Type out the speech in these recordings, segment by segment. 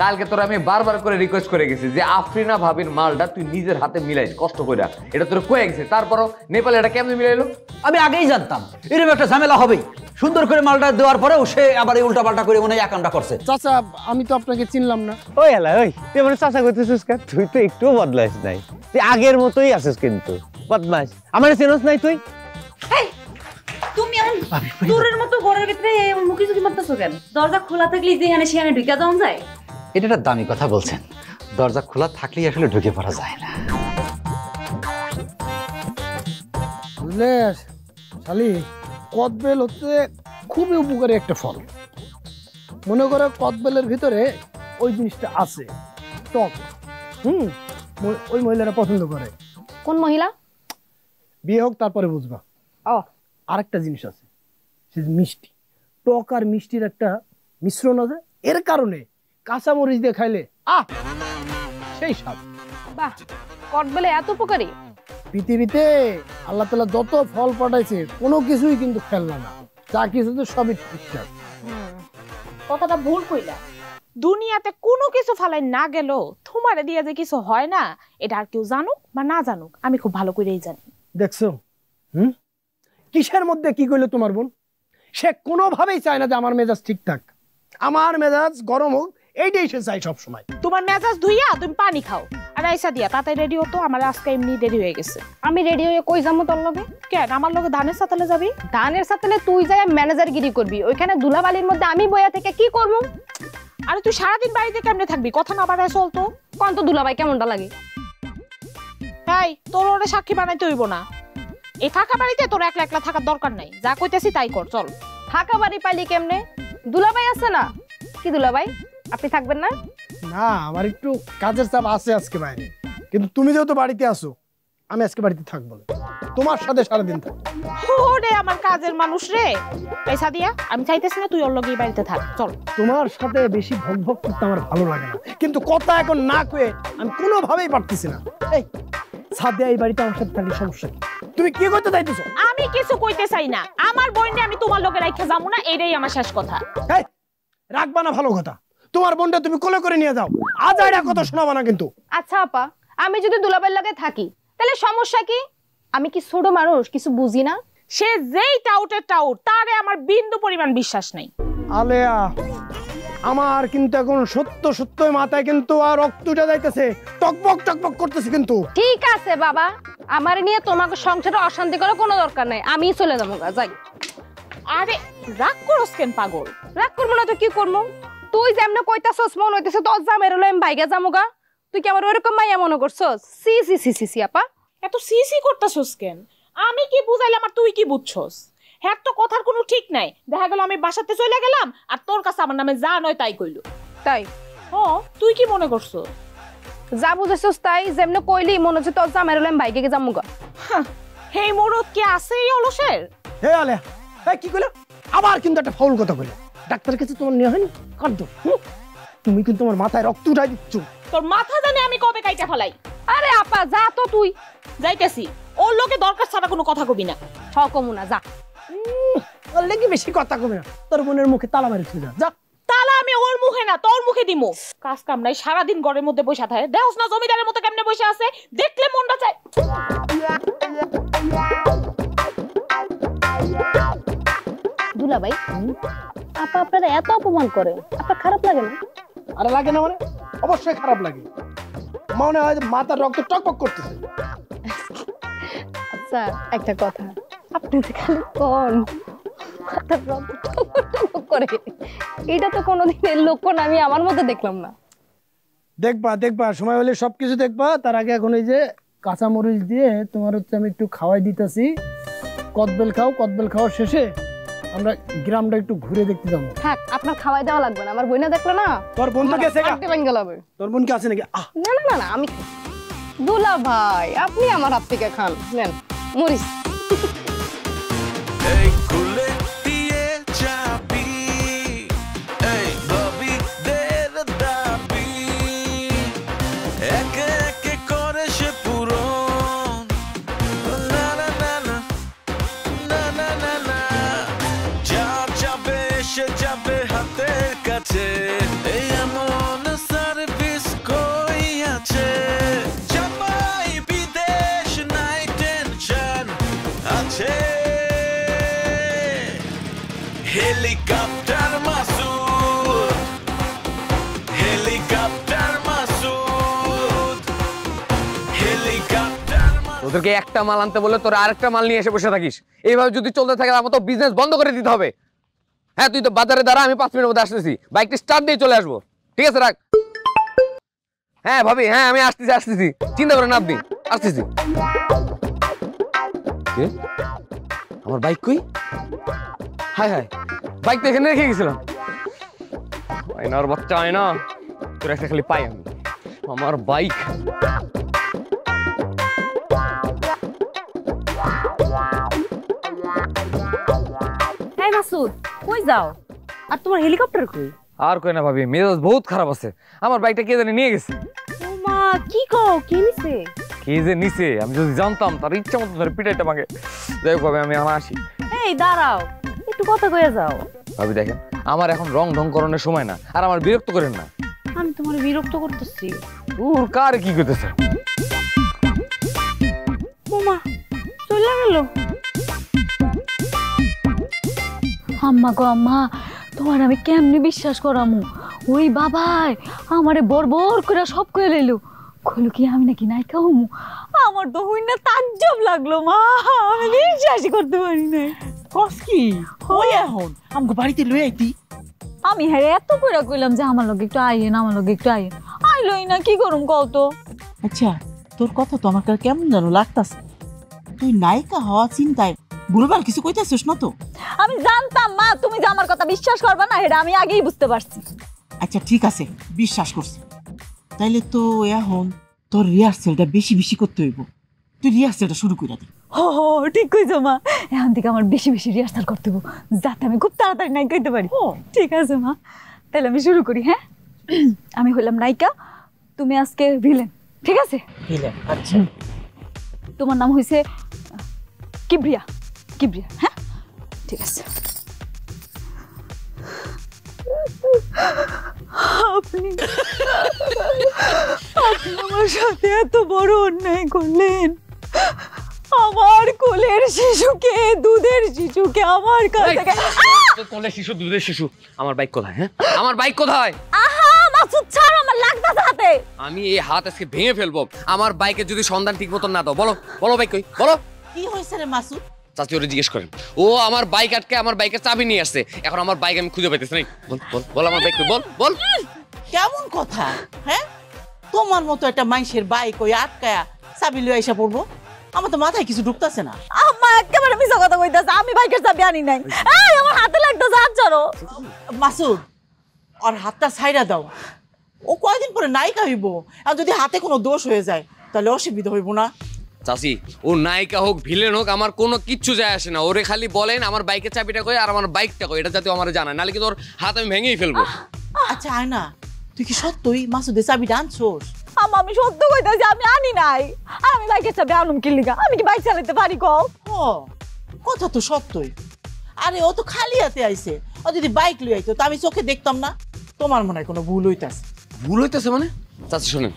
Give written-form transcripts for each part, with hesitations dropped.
কালকে তোর আমি বারবার করে রিকোয়েস্ট করে গেছি যে আফরিনা ভাবির মালটা তুই নিজের হাতে মিলাইস কষ্ট কইরা, এটা তোর কয়ে গেছে, তারপরও নেপালে এটা কেমনে মিলাইলো? আমি আগেই জানতাম এরকম একটা ঝামেলা হবেই। সুন্দর করে মালটা দেওয়ার পরেও সে আবার এই উল্টা পাল্টা করে মনে হয় একামটা করছে। চাচা আমি তো আপনাকে চিনলাম না। ওই এলা ওই তুই আমার চাচা করতেছিস কেন? তুই তো একটুও বদলাইস নাই, তুই আগের মতোই আছিস কিন্তু বদমাস। আমার চিনস নাই তুই? তুমি এখন তোরের মতো ঘরের ভিতরে মুখে চুকি মারতেছো কেন? দরজা খোলা থাকলে যেখানে সেখানে ঢুকে যাওয়া যায়? এটা একটা দামি কথা বলছেন, দরজা খোলা থাকলেই আসলে ঢুকে পড়া যায় না। বুঝলে শালি, কদবেল হচ্ছে খুবই উপকারী একটা ফল। মনে করো কদবেলের ভিতরে ওই জিনিসটা আছে, টক। ওই মহিলারা পছন্দ করে। কোন মহিলা? বিয়ে হোক তারপরে বুঝবা। ও আরেকটা জিনিস আছে, সে মিষ্টি। টক আর মিষ্টির একটা মিশ্রণ আছে, এর কারণে কাঁচামরিচ দিয়ে খাইলে সেই স্বাদ। বাহ, কদবেলে এত উপকারী? পৃথিবীতে আল্লাহ তাআলা যত ফল পাঠাইছে কোনো কিছুই কিন্তু ফেলনা না, যা কিছু তো সবই ঠিকঠাক। কথাটা ভুল কইলা। দুনিয়াতে কোনো কিছু ফালাই না গেল তোমারে দিয়ে যে কিছু হয় না, এটা আর কেউ জানুক বা না জানুক আমি খুব ভালো করেই জানি। দেখছো কিসের মধ্যে কি কইলো তোমার বোন? সে কোনোভাবেই চায় না যে আমার মেজাজ ঠিকঠাক, আমার মেজাজ গরম হোক, এইটাই সে চাই সবসময়। তোমার মেজাজ ধুইয়া তুমি পানি খাও আর আইসা দিয়া তাতে রেডি হতো। আমার আজকে এমনি দেরি হয়ে গেছে। আমি রেডি হয়ে কই যাবো তোর লগে? কেন আমার লগে ধানের সাতালে যাবি? ধানের সাতালে তুই যাই ম্যানেজার গিরি করবি, ওইখানে ধুলাবালির মধ্যে আমি বইয়া থেকে কি করবো? আরে তুই সারাদিন বাড়িতে কেমনে থাকবি? কথা না বাড়ায় চলতো। কোন তো ধুলাবাই কেমনটা লাগে? তাই তোর ওরে সাক্ষী বানাইতে হইব না। এই ফাঁকা বাড়িতে তোর একলা একলা থাকার দরকার নাই, যা কইতেছি তাই কর। চল। ফাঁকা বাড়ি পাইলি কেমনে? দুলাভাই আছে না? কি দুলাভাই, আপনি থাকবেন না? না, আমার একটু কাজের চাপ আছে আজকে বাইরে, কিন্তু তুমি যেহেতু বাড়িতে আসো আমি আজকে বাড়িতে থাকবো না, তোমার সাথে সারাদিন থাকবো। ওরে আমার কাজের মানুষ রে। পয়সা দিয়া আমি চাইতেছি না তুই ওর লগেই বাড়িতে থাক। চল। তোমার সাথে বেশি ভক ভক করতে আমার ভালো লাগে না, কিন্তু কথা এখন না কয়ে আমি কোনোভাবেই পারতেছি না। এই সাদিয়া এই বাড়িতে আমার সাথে থাকলে সমস্যা কি? তুমি কি করতে চাইতেছো? আমি কিছু কইতে চাই না। আমার বোনকে আমি তোমার লগে রাইখা যাবো না, এটাই আমার শেষ কথা। এই রাখবা না ভালো কথা, তোমার বোনটা তুমি কোলে করে নিয়ে যাও, আজ আইরা কথা শোনাবা না কিন্তু। আচ্ছা আপা, আমি যদি দুলাভাইয়ের লগে থাকি তাহলে সমস্যা কি? আমি কি ছোট মানুষ, কিছু বুঝি না? সে যেই টাউটের টাউট, তারে আমার বিন্দু পরিমাণ বিশ্বাস নাই। আলেয়া, আমার কিন্তু এখন সত্য সত্য মাথায় কিন্তু আর রক্তটা যাইতেছে, টকবক টকবক করতেছে কিন্তু। ঠিক আছে বাবা, আমার নিয়ে তোমাকে সংসারে অশান্তি করার কোনো দরকার নাই, আমি চলে যাবো গা, যাই। আরে রাগ করস কেন পাগল? রাগ করবো না তো কি করবো? তুই যেমন কইতাছস মন হইতেছে তোর জামের হলো আমি ভাইগা যাবো গা। তুই কি আমার ওইরকম মাইয়া মনে করছস? সি সি সি সি সি আপা, এত সিসি করতেছস কেন? আমি কি বুঝাইলাম আর তুই কি বুঝছস? হ্যাঁ, তো কথার কোনো ঠিক নাই। দেখা গেল আমি বাসাতে চলে গেলাম আর তোর কাছে আমার নামে যা নয় তাই কইলো। তাই? ও তুই কি মনে করছো? যা বুঝাছস তাই, যেমন কইলি মনে হচ্ছে তোর জামের হলো আমি ভাইগা যাবো গা। হেই মোরদ কি আছে এই অলসের? হে আলেয়া, এই কি কইলা? আবার কিন্তু একটা ফাউল কথা কইলা। ডাক্তার কাছে তোমার নিয়ে হয়নি? কাট দাও। তুমি কিন্তু তোমার মাথায় রক্ত উঠাই দিচ্ছ। তোর মাথা জানে আমি কবে কাইটা ফেলাই। আরে আপা যা তো, তুই যাইতেছি। ওর লোকে দরকার ছাড়া কোনো কথা কবি না। হকমু না, যা। ওর লেগে বেশি কথা কবি না, তোর বোনের মুখে তালা মারি তুই যা। তালা আমি ওর মুখে না তোর মুখে দিমু। কাজ কাম নাই, সারাদিন ঘরের মধ্যে বসে থাকে। দেখছ না জমিদারের মতো কেমনে বসে আছে, দেখলে মনটা চায়। দুলাভাই, আপা আপনারা এত অপমান করে, আপনার খারাপ লাগে না? আরে লাগে না মানে? অবশ্যই খারাপ লাগে, মনে হয় যে মাথার রক্ত টকবক করতেছে। আচ্ছা একটা কথা, আপনি যে খালি কোন মাথার রক্ত টকবক করে, এটা তো কোনোদিনের লক্ষণ আমি আমার মধ্যে দেখলাম না। দেখবা দেখবা, সময় হলে সবকিছু দেখবা। তার আগে এখন এই যে কাঁচামরিচ দিয়ে তোমার হচ্ছে আমি একটু খাওয়াই দিতেছি। কদবেল খাও, কদবেল খাওয়ার শেষে আমরা গ্রামটা একটু ঘুরে দেখতে যাবো। থাক, আপনার খাওয়াই দেওয়া লাগবে না, আমার বইনা দেখলো না। তোর বোন তো গেছে গা। তোর বোন কি আছে নাকি? না না না না, আমি দুলা ভাই, আপনি আমার হাত থেকে খান, নেন মরিস। এই খুলে দিয়ে যাবি, এই ভাবি দের দাবি, একে একে করে সে পূরণ। না না না না না না না না, যা যাবে সে যাবে হাতের কাছে। এই এমন helicopter Masud, helicopter Masud, helicopter Masud. তোদেরকে একটা মাল আনতে বলে তোরা আরেকটা মাল নিয়ে এসে বসে থাকিস। এইভাবে যদি চলতে থাকে আমার তো বিজনেস বন্ধ করে দিতে হবে। হ্যাঁ, তুই তো বাজারে দাঁড়া, আমি 5 মিনিটের মধ্যে আসতেছি। বাইকটা স্টার্ট দিয়ে চলে আসবো, ঠিক আছে? রাখ। হ্যাঁ ভাবি, হ্যাঁ আমি আসতেছি, চিন্তা করেন না আপনি, আসতেছি। আমার বাইক কই? হায় হায়, বাইক তো এখানে রেখে গেছিলাম। আয়নার বাচ্চা আয়না, তোর একটা খালি পাই আমি। আমার বাইক। এই মাসুদ, কই যাও? আর তোমার হেলিকপ্টার কই? আর কই না ভাবি, মেজাজ বহুত খারাপ আছে। আমার বাইকটা কে জানি নিয়ে গেছে। ও মা, কি কও? কে নিছে? কে যে নিছে আমি যদি জানতাম, তার ইচ্ছা মতো ধরে পিটাইটা আমাকে। যাই হোক ভাবি, আমি আসি। এই দাঁড়াও, একটু কথা কইয়া যাও। ভাবি দেখেন, আমার এখন রং ঢং করণের সময় না, আর আমার বিরক্ত করেন না। আমি তোমার বিরক্ত করতেছি? ওর কার কি করতেছে? ও মা, চলে গেল। আম্মা গো আম্মা, তোমার আমি কেমনে বিশ্বাস করামু? ওই বাবাই আমারে বরবর করে সব কয়ে লইলো। কইলো কি আমি নাকি নায়িকা হমু। আমার তো হই না তাজ্জব লাগলো মা, আমি বিশ্বাসই করতে পারি না। কস কি ওই এখন আমাকে বাড়িতে লই আইতি। আমি হ্যাঁ এত কইরা কইলাম যে আমার লগে একটু আইয়েন, আমার লগে একটু আইয়েন, আইলোই না। কি করুম কও তো? আচ্ছা, তোর কথা তো আমার কেমন যেন লাগতাছে। তুই নায়িকা হওয়া চিন্তায় ভুলভাল কিছু কইতেছিস না তো? আমি জানতাম মা তুমি যে আমার কথা বিশ্বাস করবা না, এটা আমি আগেই বুঝতে পারছি। আচ্ছা ঠিক আছে, বিশ্বাস করছি। তাইলে তো এখন তোর রিহার্সেলটা বেশি বেশি করতে হইব। তুই রিহার্সেলটা শুরু করে দে। হো হো, ঠিক কইছো মা। এখন থেকে আমার বেশি বেশি রিহার্সাল করতে হইব, যাতে আমি খুব তাড়াতাড়ি নায়িকা হইতে পারি। ঠিক আছে মা, তাহলে আমি শুরু করি। হ্যাঁ, আমি হইলাম নায়িকা, তুমি আজকে ভিলেন, ঠিক আছে? আচ্ছা, তোমার নাম হইছে কিবরিয়া। কিবরিয়া, হ্যাঁ ঠিক আছে। আপনি আমার সাথে এত বড় অন্যায় করলেন। আমার কোলের শিশুকে, দুধের শিশুকে আমার কাছে। কোলের শিশু, দুধের শিশু। আমার বাইক কোথায়? হ্যাঁ, আমার বাইক কোথায়? আহা মাসুদ, ছাড়, আমার লাগতাছে হাতে। আমি এই হাত আজকে ভেঙে ফেলবো। আমার বাইকে যদি সন্ধান ঠিক মতন না দাও। বলো বলো বাইক কই, বলো। কি হয়েছে রে মাসুদ? চাচি ওরে জিজ্ঞেস করেন। ও আমার বাইক আটকে আমার বাইকের চাবি নিয়ে আসছে। এখন আমার বাইক আমি খুঁজে পাইতেছি না। বল বল বল, আমার বাইক কই, বল বল। কেমন কথা? হ্যাঁ, তোমার মতো একটা মানুষের বাইক ওই আটকায়া চাবি লই আইসা পড়বো? আমার তো মাথায় কিছু ঢুকতাছে না। আম্মা একেবারে মিছা কথা কইতাছে, আমি বাইকের চাবি আনি নাই। এই আমার হাতে লাগতাছে, হাত ছাড়ো। মাসুদ, ওর হাতটা ছাইড়া দাও। ও কয়দিন পরে নায়িকা হইব, আর যদি হাতে কোনো দোষ হয়ে যায় তাহলে অসুবিধা হইব না? চাচি, ও নায়িকা হোক ভিলেন হোক আমার কোনো কিচ্ছু যায় আসে না। ওরে খালি বলেন আমার বাইকের চাবিটা কই আর আমার বাইকটা কই, এটা যাতে আমার জানায়, নাহলে কিন্তু ওর হাত আমি ভেঙেই ফেলবো। আচ্ছা আয়না, তুই কি সত্যই মাসুদের চাবিটা আনছোস? আম্মা আমি সত্য কইতাছি, আমি আনি নাই। আর আমি বাইকের চাবি আনুম কি লিগা? আমি কি বাইক চালাতে পারি কও? ও, কথা তো সত্যই। আরে ও তো খালি হাতে আইছে, ও যদি বাইক লই আইতো তা আমি চোখে দেখতাম না। তোমার মনে হয় কোনো ভুল হইতাছে। ভুল হইতেছে মানে? চাচি শোনেন,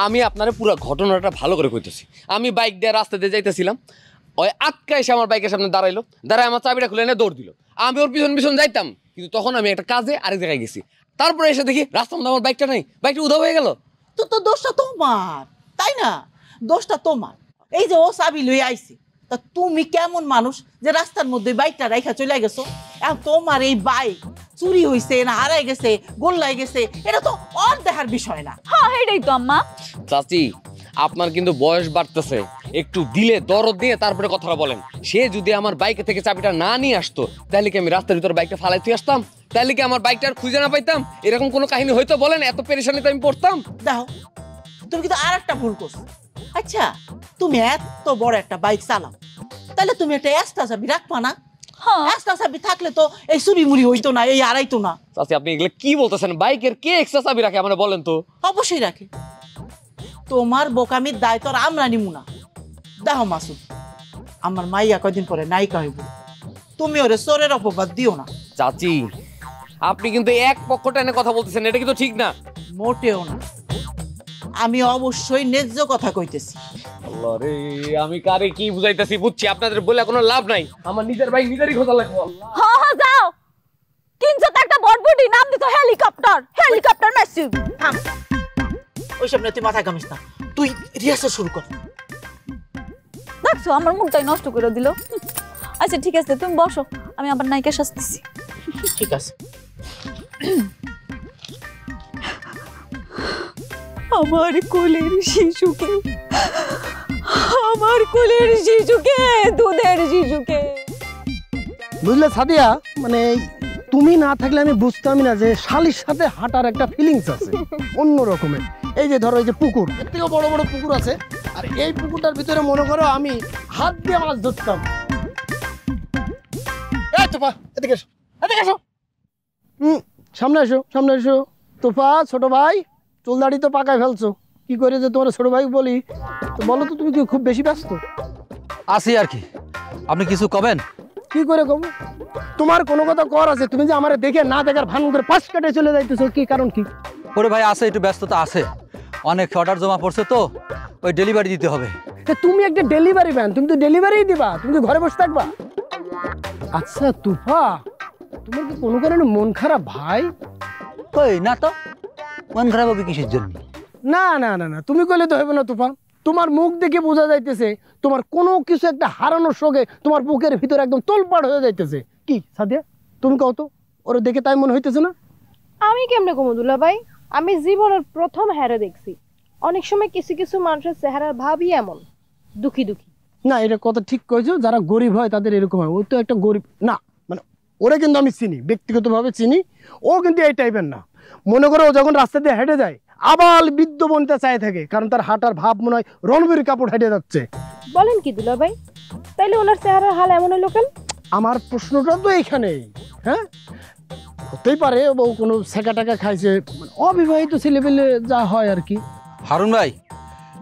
আমি আপনারে পুরো ঘটনাটা ভালো করে কইতেছি। আমি বাইক দিয়ে রাস্তা দিয়ে যাইতেছিলাম, ওই আটকা এসে আমার বাইকের সামনে দাঁড়াইলো, দাঁড়ায় আমার চাবিটা খুলে এনে দৌড় দিল। আমি ওর পিছন পিছন যাইতাম, কিন্তু তখন আমি একটা কাজে আরেক জায়গায় গেছি। তারপরে এসে দেখি রাস্তার মধ্যে আমার বাইকটা নেই, বাইকটা উধাও হয়ে গেল। তো দোষটা তোমার, তাই না? দোষটা তোমার। এই যে ও চাবি লই আইছে, তা তুমি কেমন মানুষ যে রাস্তার মধ্যে বাইকটা রাইখা চলে গেছো? এখন তোমার এই বাইক চুরি হইছে না হারাই গেছে, গোল্লাই গেছে, এটা তো ওর দেখার বিষয় না। হ্যাঁ এটাই তো আম্মা। চাচি, আপনার কিন্তু বয়স বাড়তেছে, একটু দিলে দরদ দিয়ে তারপরে কথাটা বলেন। সে যদি আমার বাইকে থেকে চাবিটা না নিয়ে আসতো, তাহলে কি আমি রাস্তার ভিতরে বাইকটা ফালাইতে আসতাম? তাহলে কি আমার বাইকটা আর খুঁজে না পাইতাম? এরকম কোনো কাহিনী হয়তো বলেন, এত পেরেশানিতে আমি পড়তাম? দেখো, তুমি কিন্তু আর একটা ভুল করছো। আচ্ছা, তুমি এত বড় একটা বাইক চালাও, তাহলে তুমি একটা এক্সট্রা চাবি রাখবা না? এক্সট্রা চাবি থাকলে তো এই চুরি মুড়ি হইতো না, এই আড়াইতো না। চাচি আপনি এগুলো কি বলতেছেন? বাইকের কে এক্সট্রা চাবি রাখে আমাকে বলেন তো? অবশ্যই রাখে। তোমার বোকামির দায়িত্ব আমরা নিমু না। দেখো মাসুদ, আমার মাইয়া কয়দিন পরে নায়িকা হইব, তুমি ওরে চোরের অপবাদ দিও না। চাচি, আপনি কিন্তু এক পক্ষ টেনে কথা বলতেছেন, এটা কিন্তু ঠিক না। মোটেও না, আমি অবশ্যই ন্যায্য কথা কইতেছি। আল্লাহ রে, আমি কারে কি বুঝাইতেছি বুঝছি, আপনাদের বলে কোনো লাভ নাই। আমার নিজের বাইক নিজেরই খোঁজা লাগবে। হ্যাঁ হ্যাঁ যাও, খালি নাম দিত হেলিকপ্টার, হেলিকপ্টার মেসি। থাম, ওইসব নিয়ে তুই মাথায় কামিস না, তুই রিহার্সাল শুরু কর। দেখছো আমার মুখটাই নষ্ট করে দিল। আচ্ছা ঠিক আছে, তুমি বসো, আমি আবার নায়িকা সাজতেছি। ঠিক আছে। আমার কোলের শিশুকে, আমার কোলের শিশুকে, দুধের শিশুকে। বুঝলে সাদিয়া, মানে তুমি না থাকলে আমি বুঝতামই না যে শালির সাথে হাঁটার একটা ফিলিংস আছে অন্য রকমের। এই যে ধরো এই যে পুকুর, এর থেকেও বড় বড় পুকুর আছে, আর এই পুকুরটার ভিতরে মনে করো আমি হাত দিয়ে মাছ ধরতাম। এই তোফা, এদিকে এসো, এদিকে এসো। সামনে এসো, সামনে এসো। তোফা ছোট ভাই, চুল দাড়ি তো পাকায় ফেলছো, কি করে যে তোমার ছোট ভাই বলি, তো বলো তো তুমি কি খুব বেশি ব্যস্ত? আসি আর কি, আপনি কিছু কবেন? কি করে কব, তোমার কোনো কথা কর আছে? তুমি যে আমারে দেখে না দেখার ভান করে পাশ কাটে চলে যাইতেছো, কি কারণ কি? ওরে ভাই আছে, একটু ব্যস্ততা আছে, অনেক অর্ডার জমা পড়ছে তো, ওই ডেলিভারি দিতে হবে। তুমি একটা ডেলিভারি ম্যান, তুমি তো ডেলিভারি দিবা, তুমি তো ঘরে বসে থাকবা। আচ্ছা তুফা, তোমার কি কোনো কারণে মন খারাপ ভাই? কই না তো, মন খারাপ হবে কিসের জন্য? না না না না, তুমি কইলে তো হবে না তুফা, তোমার মুখ দেখে বোঝা যাইতেছে তোমার কোনো কিছু একটা হারানোর শোকে তোমার বুকের ভিতরে একদম তোলপাড় হয়ে যাইতেছে। কি সাদিয়া, তুমি কও তো, ওর দেখে তাই মনে হইতেছে না? আমি কেমনে কমদুল্লা ভাই, আমি জীবনের প্রথম হ্যারে দেখছি। অনেক সময় কিছু কিছু মানুষের চেহারার ভাবই এমন, দুঃখী দুঃখী। না, এটা কথা ঠিক কইছো, যারা গরিব হয় তাদের এরকম হয়। ও তো একটা গরিব না, মানে ওরা কিন্তু আমি চিনি, ব্যক্তিগতভাবে চিনি, ও কিন্তু এই টাইপের না। মনে করো ও যখন রাস্তা দিয়ে হেঁটে যায় আবার বৃদ্ধ বনতে চায় থাকে, কারণ তার হাঁটার ভাব মনে হয় রণবীর কাপড় হেঁটে যাচ্ছে। বলেন কি দুলা ভাই, তাইলে ওনার চেহারার হাল এমন হলো কেন? আমার প্রশ্নটা তো এইখানেই। হ্যাঁ, হতেই পারে ও কোনো সেকা টাকা খাইছে, মানে অবিবাহিত ছেলেপেলে যা হয় আর কি। হারুন ভাই,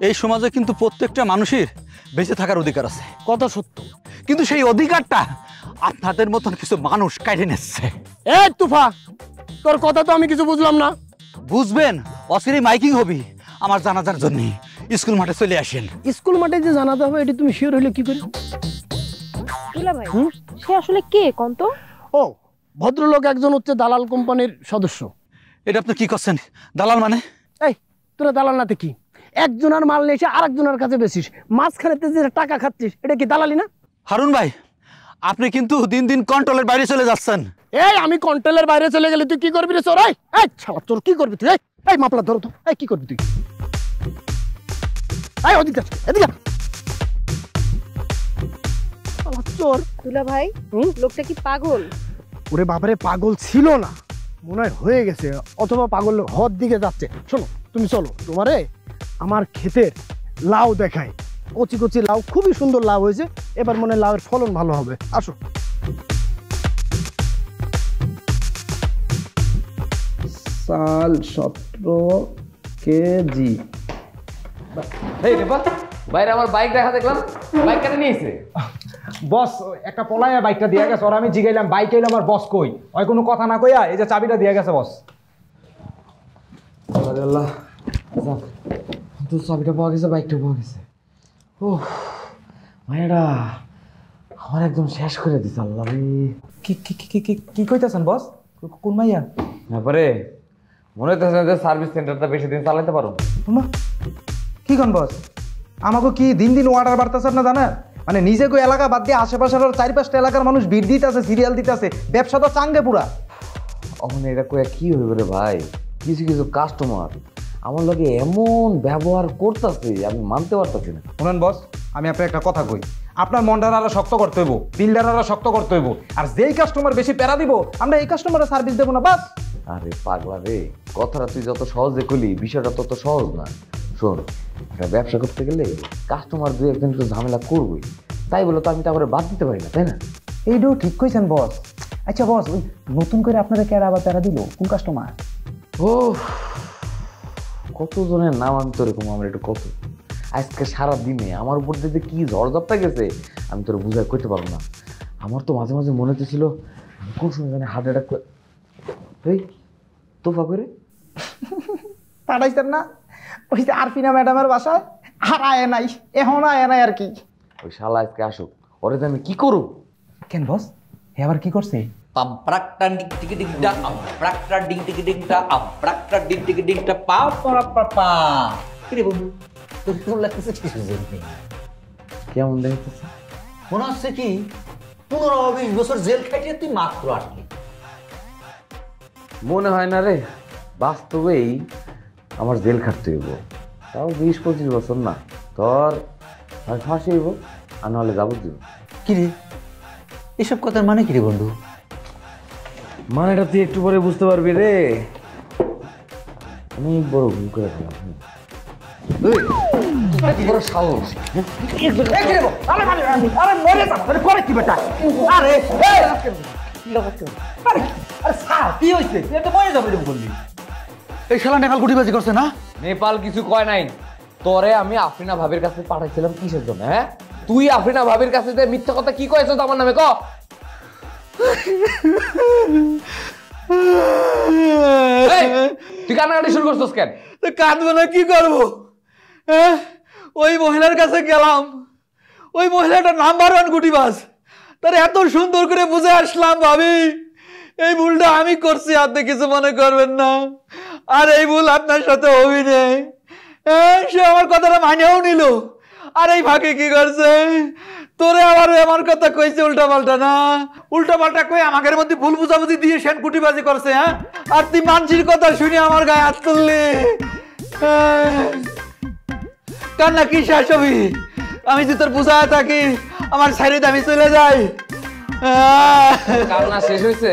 এই সমাজে কিন্তু প্রত্যেকটা মানুষের বেঁচে থাকার অধিকার আছে, কথা সত্য, কিন্তু সেই অধিকারটা আপনাদের মতন কিছু মানুষ কেড়ে নিচ্ছে। এই তুফা, তোর কথা তো আমি কিছু বুঝলাম না। বুঝবেন, অচিরেই মাইকিং হবি আমার জানাজার জন্য, স্কুল মাঠে চলে আসেন। স্কুল মাঠে যে জানাতে হবে এটা তুমি শিওর হলে কি করে? দুলা ভাই, সে আসলে কে কোন তো? ও ভদ্রলোক একজন হচ্ছে দালাল কোম্পানির সদস্য। এটা আপনি কি করছেন? দালাল মানে? এই তোরা দালাল নাতে কি, একজনের মাল নিয়ে এসে আরেকজনের কাছে বেচিস, মাঝখানে যে টাকা খাচ্ছিস, এটা কি দালালি না? হারুন ভাই, আপনি কিন্তু দিন দিন কন্ট্রোলের বাইরে চলে যাচ্ছেন। এই আমি কন্ট্রোলের বাইরে চলে গেলে তুই কি করবি রে চোর? এই শালা চোর, কি করবি তুই? এই মাপলা ধরো তো, এই কি করবি তুই? এই ওদিকে এদিকে চোর। দুলা ভাই, লোকটা কি পাগল? ওরে বাবারে, পাগল ছিল না, মনে হয় হয়ে গেছে, অথবা পাগল হওয়ার দিকে যাচ্ছে। শোনো তুমি চলো, তোমারে আমার ক্ষেতের লাউ দেখাই, কচি কচি লাউ, খুবই সুন্দর লাউ হয়েছে, এবার মনে হয় লাউয়ের ফলন ভালো হবে। আসো। চাল 17 কেজি। এই রে বাহ, বাইরে আমার বাইক দেখা দেখলাম, বাইক কেন নিয়েছে? বস একটা পলায়া বাইকটা দিয়ে গেছে, আর আমি জিগাইলাম বাইক এলো, আমার বস কই? ওই কোনো কথা না কইয়া এই যে চাবিটা দিয়ে গেছে বস। আল্লাহ, তো চাবিটা পাওয়া গেছে, বাইকটা পাওয়া গেছে। ও মায়েরা আমার একদম শেষ করে দিছে। আল্লাহ রে, কি কি কি কি কি কইতাছেন বস? কোন মাইয়া? তারপরে মনে হইতেছে যে সার্ভিস সেন্টারটা বেশি দিন চালাতে পারো। তোমা কি কোন বস? আমাকে কি দিন দিন অর্ডার বাড়তেছে না জানেন? মানে নিজে কই এলাকা বাদ দিয়ে আশেপাশের 4-5টা এলাকার মানুষ ভিড় দিতেছে, সিরিয়াল দিতেছে, ব্যবসা তো চাঙ্গে পুরা। ওখানে এটা কইয়া কি হইবে রে ভাই, কিছু কিছু কাস্টমার আমার লগে এমন ব্যবহার করতেছে আমি মানতে পারতেছি না। শুনেন বস, আমি আপনার একটা কথা কই, আপনার মনটার আরো শক্ত করতে হইব, দিলটার আরো শক্ত করতে হইব, আর যেই কাস্টমার বেশি প্যারা দিব আমরা এই কাস্টমারের সার্ভিস দেবো না বাস। আরে পাগলা রে, কথাটা তুই যত সহজে কইলি বিষয়টা তত সহজ না। শোন, একটা ব্যবসা করতে গেলে কাস্টমার দুই একদিন তো ঝামেলা করবই, তাই বলে তো আমি তারপরে বাদ দিতে পারি না, তাই না? এইটাও ঠিক কইছেন বস। আচ্ছা বস, ওই নতুন করে আপনারা কে আবার প্যারা দিল কোন কাস্টমার? ও কতজনের নাম আমি তোর এরকম, আমার একটু কত আজকে সারা দিনে আমার উপর দিয়ে কি ঝড়ঝাপটা গেছে আমি তোর বুঝাই করতে পারবো না। আমার তো মাঝে মাঝে মনে হচ্ছিল কোন সময় জানে হার্ট অ্যাটাক করে। এই তোফা করে পাঠাইছেন না ওই যে আরফিনা ম্যাডামের বাসায়, আর আয় নাই, এখন আয় নাই আর কি। ওই শালা আজকে আসুক, ওরে তো আমি কি করব? কেন বস, হে আবার কি করছে? পাম্প্রাকটা টিকি টিকিটা আমপ্রাকটা ডিং টিকি ডিংটা আমপ্রাকটা ডিং টিকি ডিংটা পা পা পা পা। কিরে বন্ধু তোর কেমন লাগতেছে? কিছু নেই। কেমন দেখতেছে? মনে হচ্ছে কি 15-20 বছর জেল খাটিয়ে তুই মাত্র আসলি। মনে হয় না রে, বাস্তবেই আমার জেল খাটতে হইব, তাও 20-25 বছর না, তোর হয় ফাঁসি হইব আর নাহলে যাবজ্জীবন। কিরে এসব কথার মানে কিরে বন্ধু? মানেটা তুই একটু পরে বুঝতে পারবি রে। অনেক বড় ভুল করে ফেলাম। কি বড় সাহস! এই শালা নেকাল গুটিবাজি করছে না? নেপাল কিছু কয় নাই, তোরে আমি আফরিনা ভাবির কাছে পাঠাইছিলাম কিসের জন্য? হ্যাঁ, তুই আফরিনা ভাবির কাছে যে মিথ্যা কথা কি কয়েছ আমার নামে? ক তুই কান্নাকাটি শুরু করছিস কেন? কাঁদবো না, কি করবো? ওই মহিলার কাছে গেলাম, ওই মহিলাটা নাম্বার 1 গুটিবাজ, তার এত সুন্দর করে বুঝে আসলাম ভাবি এই ভুলটা আমি করছি, আপনি কিছু মনে করবেন না, আর এই ভুল আপনার সাথে হবি না। সে আমার কথাটা মানেও নিল, আর এই ফাঁকে কি করছে তোরে আবার আমার কথা কইছে উল্টা পাল্টা। না উল্টা পাল্টা কই আমাদের মধ্যে ভুল বুঝাবুঝি দিয়ে সেন কুটিবাজি করছে। হ্যাঁ, আর তুই মানসির কথা শুনে আমার গায়ে হাত তুললি। কান্না কি শেষ হবি? আমি যদি তোর বুঝায় থাকি আমার শাড়িতে আমি চলে যাই। কান্না শেষ হয়েছে?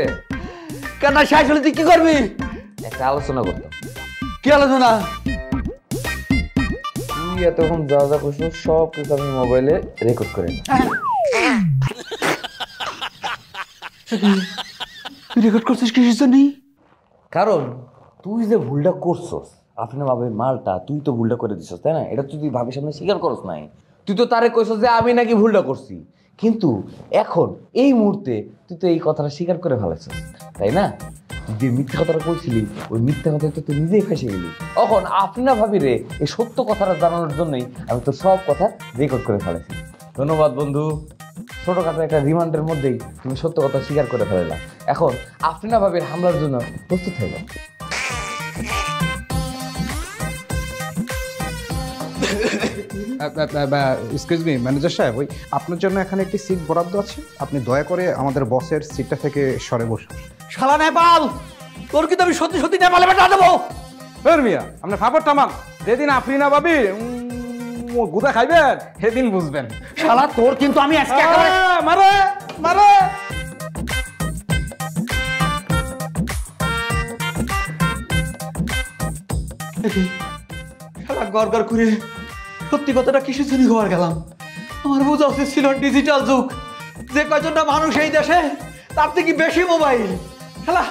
কান্না শেষ হলে তুই কি করবি? একটা আলোচনা করতাম। কি আলোচনা? তুই এতক্ষণ যা যা করছিস সব কিছু আমি মোবাইলে রেকর্ড করে নিই। তুই রেকর্ড করছিস কিসের জন্য? কারণ তুই যে ভুলটা করছস আফরিনা ভাবির মালটা, তুই তো ভুলটা করে দিছস, তাই না? এটা তুই ভাবির সামনে স্বীকার করস নাই। তুই তো তারে কইছস যে আমি নাকি ভুলটা করছি, কিন্তু এখন এই মুহূর্তে তুই তো এই কথাটা স্বীকার করে ফেলাইছস, তাই না? যে মিথ্যা কথাটা কইছিলি ওই মিথ্যা কথা তো তুই নিজেই ফেসে গেলি। এখন আফরিনা ভাবিরে এই সত্য কথাটা জানানোর জন্যই আমি তো সব কথা রেকর্ড করে ফেলেছি। ধন্যবাদ বন্ধু, ছোটখাটো একটা রিমান্ডের মধ্যেই তুমি সত্য কথা স্বীকার করে ফেললাম। এখন আফরিনা ভাবির হামলার জন্য প্রস্তুত হয়ে যাও। এক্সকিউজ মি ম্যানেজার সাহেব, ওই আপনার জন্য এখানে একটি সিট বরাদ্দ আছে, আপনি দয়া করে আমাদের বসের সিটটা থেকে সরে বসুন। শালা নেপাল, তোর কিন্তু আমি সত্যি সত্যি নেপালে পাঠা দেবো। মিয়া আপনার ফাপড় টামান, যেদিন আফরিনা ভাবি গুদা খাইবেন সেদিন বুঝবেন। শালা তোর কিন্তু আমি আজকে একেবারে মারে মারে। শালা গড় গড় করে সত্যি কথাটা কিসের জন্য ঘর গেলাম? আমার বোঝা উচিত ছিল ডিজিটাল যুগ, যে কয়জনটা মানুষ এই দেশে তার থেকে বেশি মোবাইল। শালা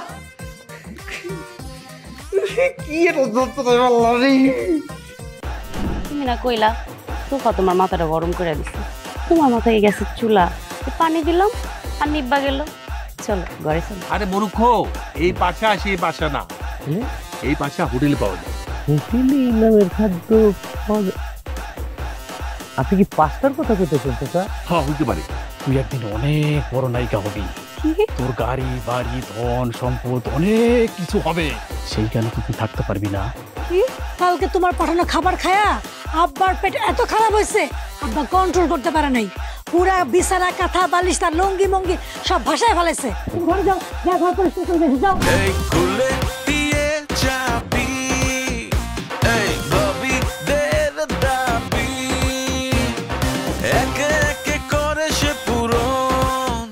কি তুমি না কইলা তোফা তোমার মাথাটা গরম করে দিছে, তোমার মাথায় গেছে চুলা, পানি দিলাম আর নিব্বা গেল। চলো ঘরে চলো। আরে মূর্খ, এই পাশা সেই পাশা না, এই পাশা হোটেলে পাওয়া যায়। হোটেলে এই নামের খাদ্য পাওয়া যায়? আপনি কি পাস্তার কথা কইতেছেন চাচা? হ্যাঁ হইতে পারে। তুই একদিন অনেক বড় নায়িকা হবি, তোর গাড়ি বাড়ি ধন সম্পদ অনেক কিছু হবে, সেইখানে তুই থাকতে পারবি না। কি কালকে তোমার পাঠানো খাবার খায়া আব্বার পেট এত খারাপ হয়েছে, আব্বা কন্ট্রোল করতে পারে নাই, পুরা বিছানা কাঁথা বালিশ তার লঙ্গি মঙ্গি সব ভাষায় ফেলেছে। ঘরে যাও, যা ঘর পরিষ্কার করে যাও। এই খুলে দিয়ে যাবি, এই ভাবি দের দাবি, একে একে করে সে পূরণ।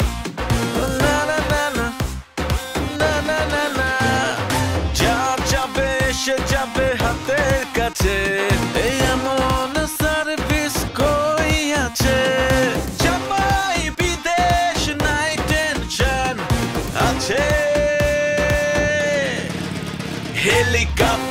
না না না না না না না না, যা যাবে সে যাবে হাতের কাছে, এই এমন সার্ভিস কই আছে? জামাই বিদেশ নাই টেনশন আছে, হেলিকপ্টার